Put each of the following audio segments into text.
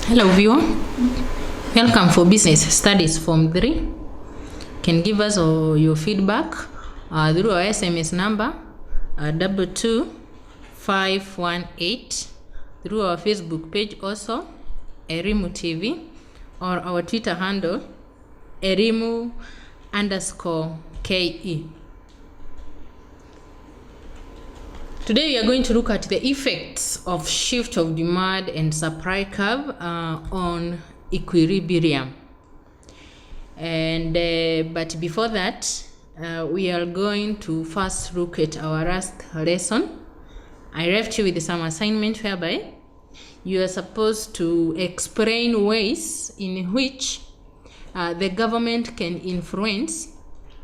Hello viewer, welcome for Business Studies Form 3. Can give us your feedback through our SMS number 22518, through our Facebook page also, Erimu TV, or our Twitter handle, Erimu_KE. Today we are going to look at the effects of shift of demand and supply curve on equilibrium. And but before that, we are going to first look at our last lesson. I left you with some assignment whereby you are supposed to explain ways in which the government can influence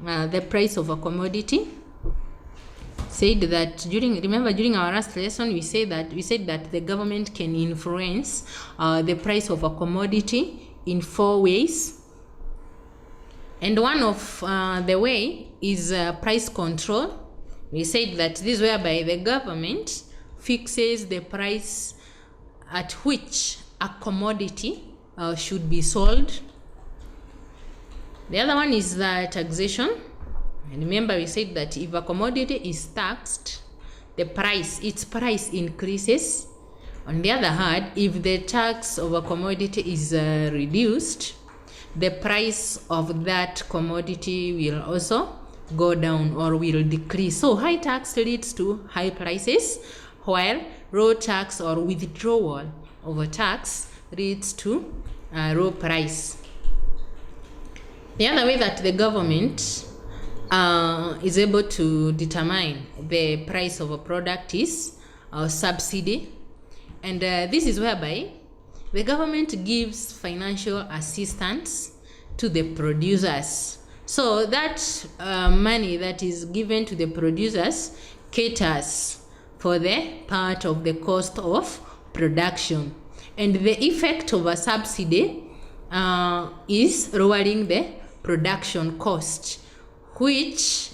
the price of a commodity. Said that during our last lesson we said that the government can influence the price of a commodity in 4 ways, and one of the way is price control. We said that this is whereby the government fixes the price at which a commodity should be sold. The other one is taxation. And remember, we said that if a commodity is taxed, its price increases. On the other hand, if the tax of a commodity is reduced, the price of that commodity will also go down or will decrease. So high tax leads to high prices, while low tax or withdrawal of a tax leads to low price. The other way that the government is able to determine the price of a product is subsidy, and this is whereby the government gives financial assistance to the producers. So that money that is given to the producers caters for the part of the cost of production, and the effect of a subsidy is lowering the production cost, which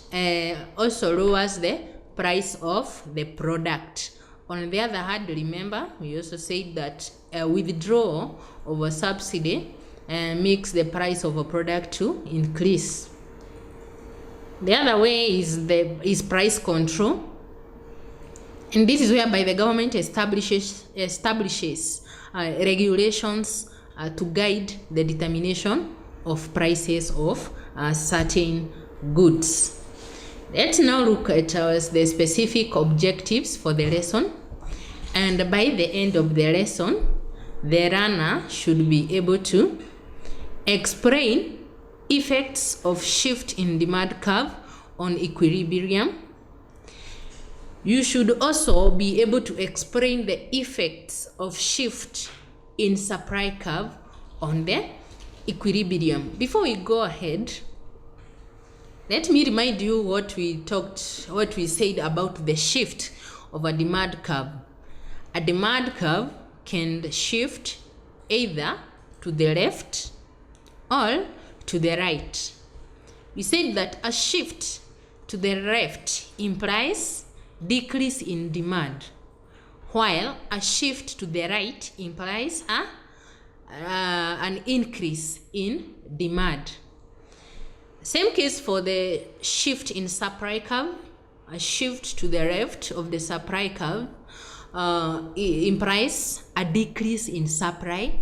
also lowers the price of the product. On the other hand, remember, we also said that withdrawal of a subsidy makes the price of a product to increase. The other way is price control, and this is whereby the government establishes regulations to guide the determination of prices of certain goods. Let's now look at the specific objectives for the lesson, and by the end of the lesson, the learner should be able to explain effects of shift in demand curve on equilibrium. You should also be able to explain the effects of shift in supply curve on the equilibrium. Before we go ahead, let me remind you what we said about the shift of a demand curve. A demand curve can shift either to the left or to the right. We said that a shift to the left implies decrease in demand, while a shift to the right implies an increase in demand. Same case for the shift in supply curve. A shift to the left of the supply curve implies a decrease in supply,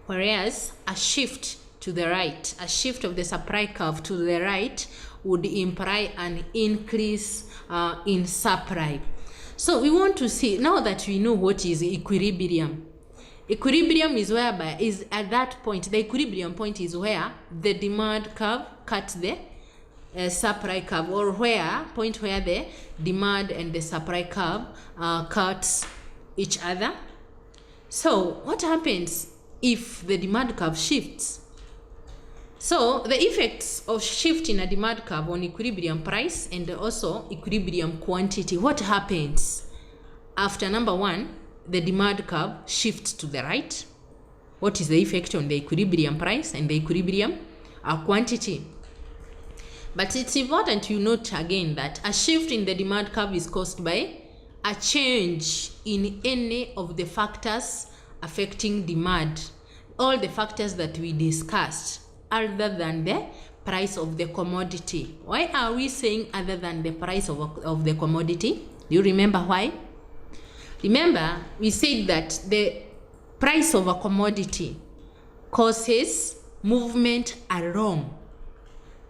whereas a shift to the right, a shift of the supply curve to the right would imply an increase in supply. So we want to see, now that we know what is equilibrium. Equilibrium is at that point, the equilibrium point is where the demand curve cuts the supply curve, or where the demand and the supply curve cuts each other. So what happens if the demand curve shifts? So the effects of shift in a demand curve on equilibrium price and also equilibrium quantity. What happens after number one, the demand curve shifts to the right? What is the effect on the equilibrium price and the equilibrium quantity? But it's important you note again that a shift in the demand curve is caused by a change in any of the factors affecting demand. all the factors that we discussed other than the price of the commodity. Why are we saying other than the price of the commodity? Do you remember why? Remember, we said that the price of a commodity causes movement along.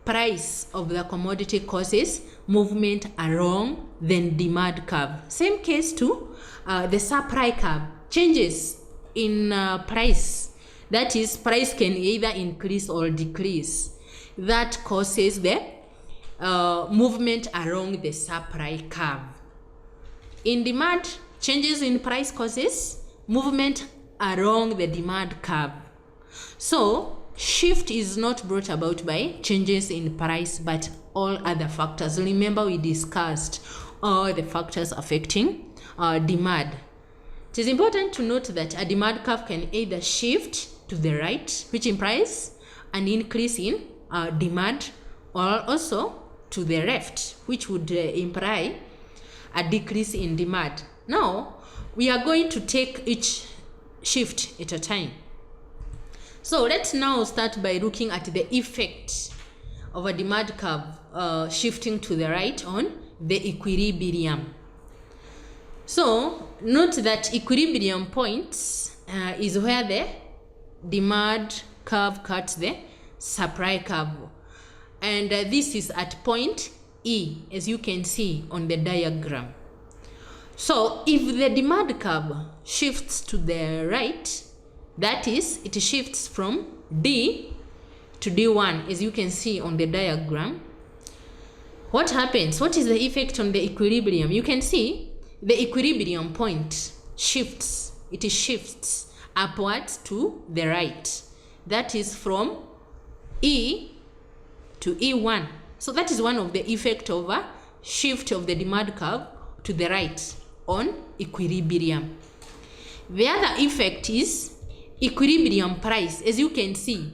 Price of the commodity causes movement along the demand curve. Same case to the supply curve. Changes in price. That is, price can either increase or decrease. That causes the movement along the supply curve. In demand, changes in price causes movement along the demand curve. So, shift is not brought about by changes in price, but all other factors. Remember, we discussed all the factors affecting demand. It is important to note that a demand curve can either shift to the right, which implies an increase in demand, or also to the left, which would imply a decrease in demand. Now, we are going to take each shift at a time. So let's now start by looking at the effect of a demand curve shifting to the right on the equilibrium. So note that equilibrium points is where the demand curve cuts the supply curve. And this is at point E, as you can see on the diagram. So if the demand curve shifts to the right, that is, it shifts from D to D1, as you can see on the diagram. What happens? What is the effect on the equilibrium? You can see the equilibrium point shifts. It shifts upwards to the right. That is from E to E1. So that is one of the effects of a shift of the demand curve to the right on equilibrium. The other effect is equilibrium price. As you can see,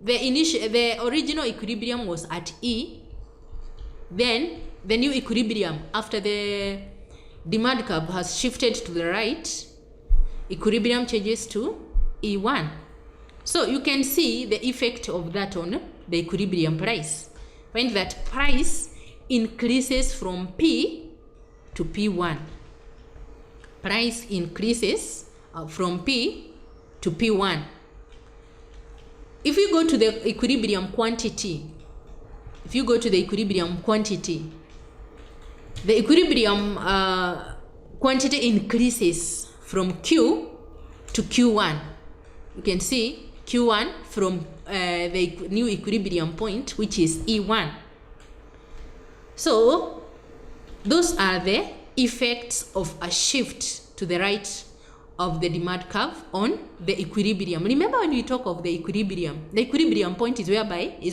the original equilibrium was at E. Then the new equilibrium, after the demand curve has shifted to the right, equilibrium changes to E1. So you can see the effect of that on the equilibrium price. Find that price increases from P to P1. Price increases from P to P1. If you go to the equilibrium quantity, the equilibrium quantity increases from Q to Q1. You can see Q1 from the new equilibrium point, which is E1. So those are the effects of a shift to the right of the demand curve on the equilibrium. Remember, when we talk of the equilibrium point is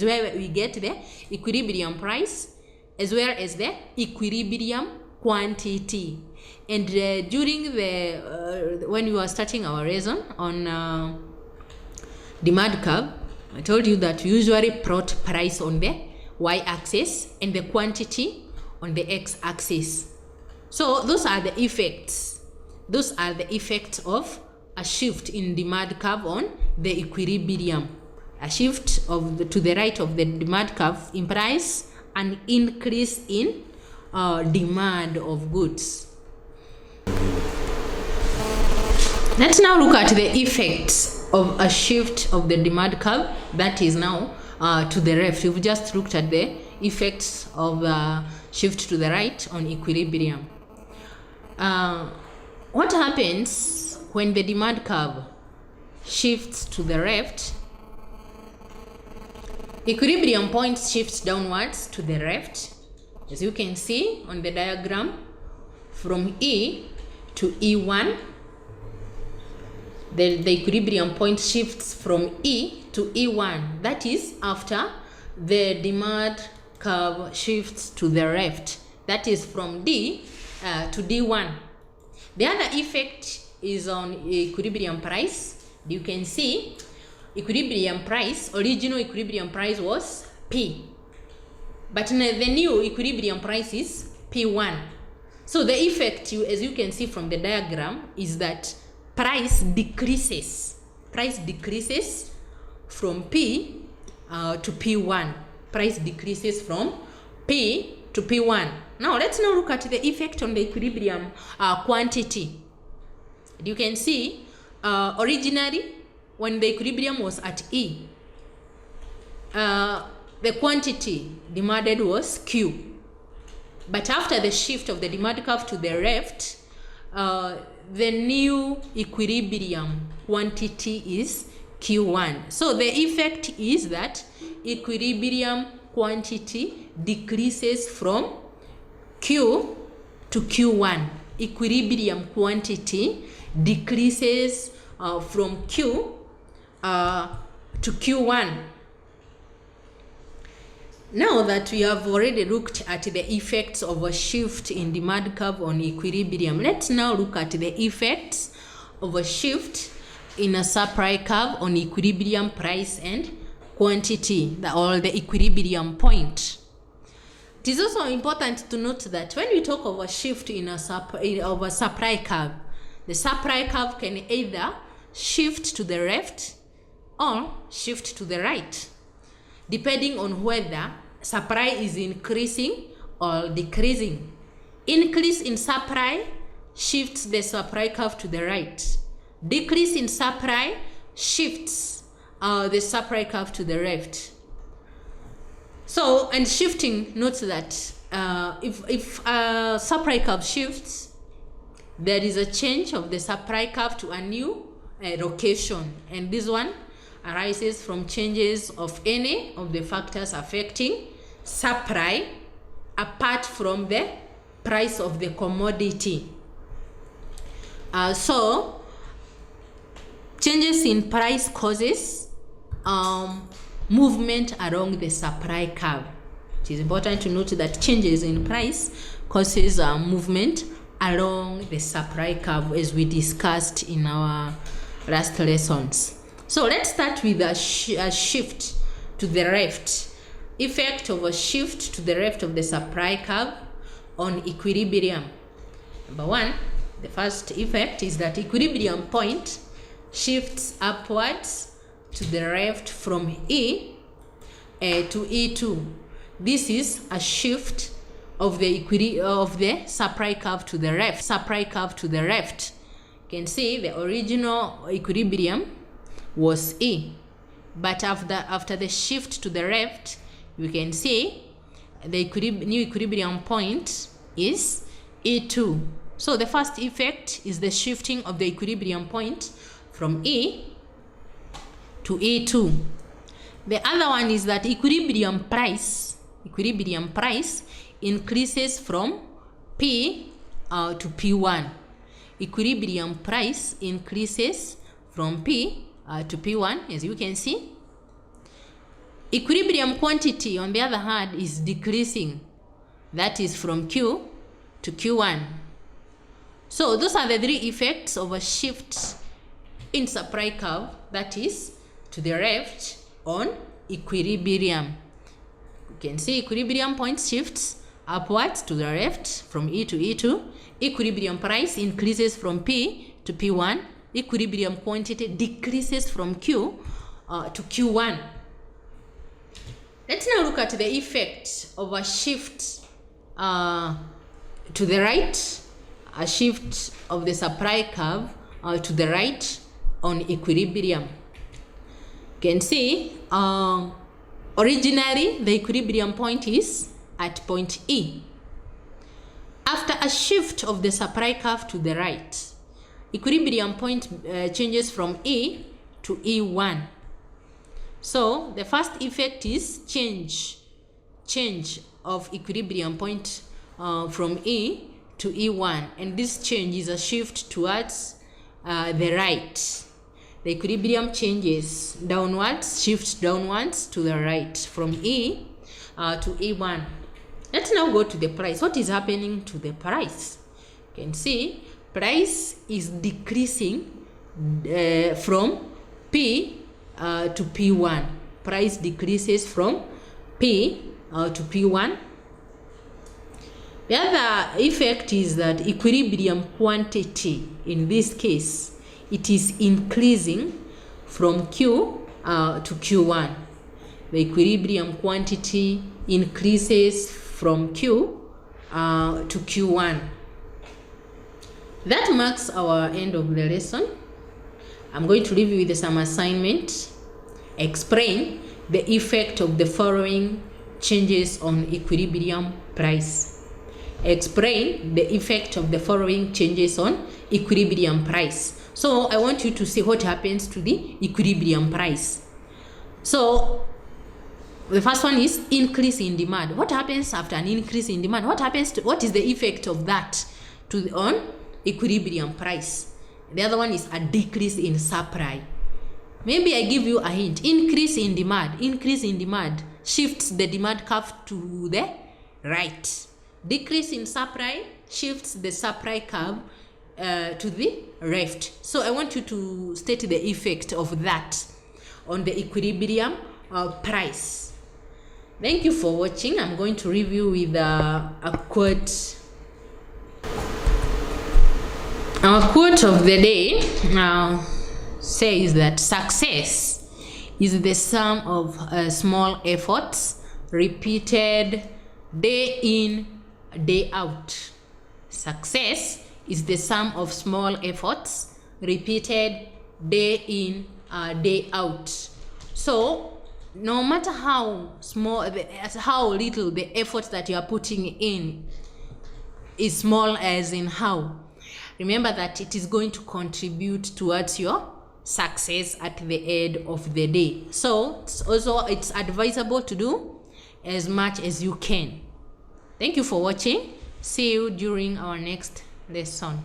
where we get the equilibrium price as well as the equilibrium quantity. And during the when we were starting our lesson on demand curve, I told you that we usually plot price on the y-axis and the quantity on the x-axis. So those are the effects. Those are the effects of a shift in demand curve on the equilibrium. A shift to the right of the demand curve implies an increase in demand of goods. Let's now look at the effects of a shift of the demand curve that is now to the left. We've just looked at the effects of shift to the right on equilibrium. What happens when the demand curve shifts to the left? Equilibrium point shifts downwards to the left, as you can see on the diagram, from E to E1. The equilibrium point shifts from E to E1. That is after the demand curve shifts to the left. That is from D to D1. The other effect is on equilibrium price. You can see equilibrium price, original equilibrium price was P. But the new equilibrium price is P1. So the effect, as you can see from the diagram, is that price decreases price decreases from P to P1. Price decreases from P to P1. Now let's now look at the effect on the equilibrium quantity. You can see originally when the equilibrium was at E, the quantity demanded was Q. But after the shift of the demand curve to the left, the new equilibrium quantity is Q1. So the effect is that equilibrium quantity decreases from Q to Q1. Equilibrium quantity decreases from Q to Q1. Now that we have already looked at the effects of a shift in demand curve on equilibrium, let's now look at the effects of a shift in a supply curve on equilibrium price and quantity, or the equilibrium point. It is also important to note that when we talk of a shift in a supply curve, the supply curve can either shift to the left or shift to the right, depending on whether supply is increasing or decreasing. Increase in supply shifts the supply curve to the right. Decrease in supply shifts the supply curve to the left. So, and shifting, note that if supply curve shifts, there is a change of the supply curve to a new location, and this one arises from changes of any of the factors affecting supply apart from the price of the commodity. So changes in price causes movement along the supply curve. It is important to note that changes in price causes movement along the supply curve, as we discussed in our last lessons. So let's start with a shift to the left. Effect of a shift to the left of the supply curve on equilibrium. Number one, the first effect is that equilibrium point shifts upwards to the left from E to E2. This is a shift of the supply curve to the left. Supply curve to the left. You can see the original equilibrium was E, but after the shift to the left, you can see the new equilibrium point is E2. So the first effect is the shifting of the equilibrium point from E to E2. The other one is that equilibrium price increases from P to P1. Equilibrium price increases from P to P1, as you can see. Equilibrium quantity, on the other hand, is decreasing. That is from Q to Q1. So those are the three effects of a shift in supply curve, that is to the left on equilibrium. You can see equilibrium point shifts upwards to the left from E to E2. Equilibrium price increases from P to P1. Equilibrium quantity decreases from Q to Q1. Let's now look at the effect of a shift to the right, a shift of the supply curve to the right on equilibrium. You can see originally the equilibrium point is at point E. After a shift of the supply curve to the right, equilibrium point changes from E to E1. So the first effect is change of equilibrium point from E to E1, and this change is a shift towards the right. The equilibrium changes downwards, shifts downwards to the right from E to E1. Let's now go to the price. What is happening to the price? You can see price is decreasing from P to P1. Price decreases from P to P1. The other effect is that equilibrium quantity, in this case, it is increasing from Q to Q1. The equilibrium quantity increases from Q to Q1. That marks our end of the lesson. I'm going to leave you with some assignment. Explain the effect of the following changes on equilibrium price. Explain the effect of the following changes on equilibrium price. So I want you to see what happens to the equilibrium price. So the first one is increase in demand. What happens after an increase in demand? What is the effect of that on equilibrium price? The other one is a decrease in supply. Maybe I give you a hint. Increase in demand shifts the demand curve to the right. Decrease in supply shifts the supply curve to the left. So I want you to state the effect of that on the equilibrium price. Thank you for watching. I'm going to review with a quote. Our quote of the day says that success is the sum of small efforts repeated day in, day out. Success is the sum of small efforts repeated day in, day out. So no matter how small, how little the effort that you are putting in is small, as in how, remember that it is going to contribute towards your success at the end of the day. So it's advisable to do as much as you can. Thank you for watching. See you during our next lesson.